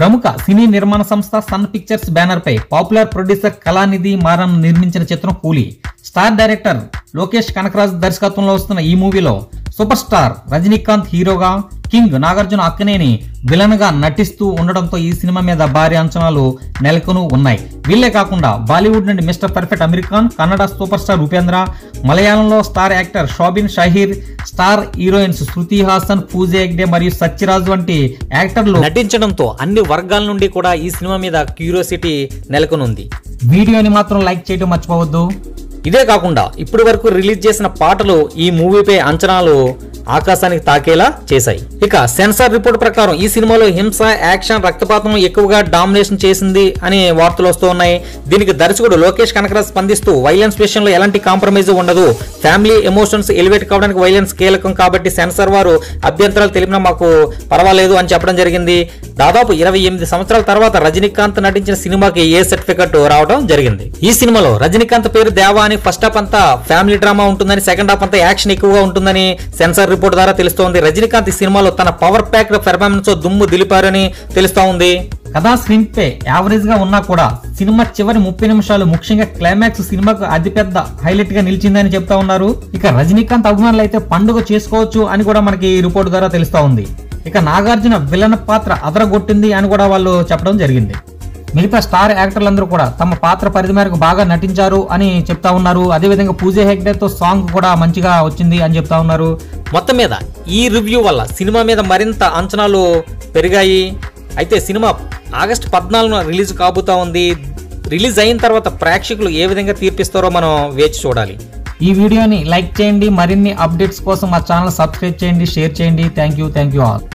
ప్రముఖ సినీ నిర్మాణ సంస్థ సన్ పిక్చర్స్ బ్యానర్ పై పాపులర్ ప్రొడ్యూసర్ కళానిధి మారన్ నిర్మించిన చిత్రం కూలీ. స్టార్ డైరెక్టర్ లోకేష్ కనకరాజ్ దర్శకత్వంలో వస్తున్న ఈ మూవీలో సూపర్ స్టార్ రజనీకాంత్ హీరోగా, కింగ్ నాగార్జున అక్కినేని విలన్ గా నటిస్తూ ఉండడంతో ఈ సినిమా మీద భారీ అంచనాలు నెలకొని ఉన్నాయి. వీళ్లే కాకుండా బాలీవుడ్ నుండి mister perfect Aamir Khan, Kannada super star Upendra, మలయాళంలో star actor Soubin Shahir, star heroines Shruti Haasan, Pooja Hegde మరియు సత్యరాజ్ వంటి యాక్టర్లు నటించడంతో అన్ని వర్గాల నుండి కూడా ఈ సినిమా మీద క్యూరియాసిటీ నెలకొని ఉంది. వీడియోని మాత్రం లైక్ చేయడం మర్చిపోవద్దు. ఇదే కాకుండా ఇప్పటి వరకు రిలీజ్ చేసిన పాటలు ఈ మూవీపై అంచనాలు ఆకాశానికి తాకేలా చేశాయి. ఇక సెన్సార్ రిపోర్ట్ ప్రకారం ఈ సినిమాలో హింస, యాక్షన్, రక్తపాతం ఎక్కువగా డామినేషన్ చేసింది అని వార్తలు వస్తూ ఉన్నాయి. దీనికి దర్శకుడు లోకేష్ కనకరాజ్ స్పందిస్తూ వైలెన్స్ విషయంలో ఎలాంటి కాంప్రమైజ్ ఉండదు, ఫ్యామిలీ ఎమోషన్స్ ఎలివేట్ కావడానికి వైలెన్స్ కీలకం కాబట్టి సెన్సార్ వారు అభ్యంతరాలు తెలిపినా మాకు పర్వాలేదు అని చెప్పడం జరిగింది. దాదాపు 28 సంవత్సరాల తర్వాత రజనీకాంత్ నటించిన సినిమాకి ఏ సర్టిఫికెట్ రావడం జరిగింది. ఈ సినిమాలో రజనీకాంత్ పేరు దేవా అని ఫస్ట్ హాఫ్ అంతా ఫ్యామిలీ డ్రామా ఉంటుందని, సెకండ్ హాఫ్ అంతా యాక్షన్ ఎక్కువగా ఉంటుందని సెన్సార్ రిపోర్ట్ ద్వారా తెలుస్తోంది. రజనీకాంత్ ఈ సినిమాలో తన పవర్ ప్యాక్డ్ పెర్ఫార్మెన్స్ తో దుమ్ము దిలిపారని తెలుస్తా ఉంది. కథా స్క్రీన్ పే యావరేజ్ గా ఉన్నా కూడా సినిమా చివరి 30 నిమిషాలు ముఖ్యంగా క్లైమాక్స్ సినిమాకు అతిపెద్ద హైలైట్ గా నిలిచిందని చెప్తా ఉన్నారు. ఇక రజనీకాంత్ అభిమానులు అయితే పండుగ చేసుకోవచ్చు అని కూడా మనకి రిపోర్ట్ ద్వారా తెలుస్తా ఉంది. ఇక నాగార్జున విలన్ పాత్ర అదరగొట్టింది అని కూడా వాళ్ళు చెప్పడం జరిగింది. మిగతా స్టార్ యాక్టర్లందరూ కూడా తమ పాత్ర పరిధి మేరకు బాగా నటించారు అని చెప్తా ఉన్నారు. అదేవిధంగా పూజా హెగ్డేతో సాంగ్ కూడా మంచిగా వచ్చింది అని చెప్తా ఉన్నారు. మొత్తం మీద ఈ రివ్యూ వల్ల సినిమా మీద మరింత అంచనాలు పెరిగాయి. అయితే సినిమా ఆగస్టు 14న రిలీజ్ కాబోతా ఉంది. రిలీజ్ అయిన తర్వాత ప్రేక్షకులు ఏ విధంగా తీర్పిస్తారో మనం వేచి చూడాలి. ఈ వీడియోని లైక్ చేయండి. మరిన్ని అప్డేట్స్ కోసం మా ఛానల్ సబ్స్క్రైబ్ చేయండి, షేర్ చేయండి. Thank you all.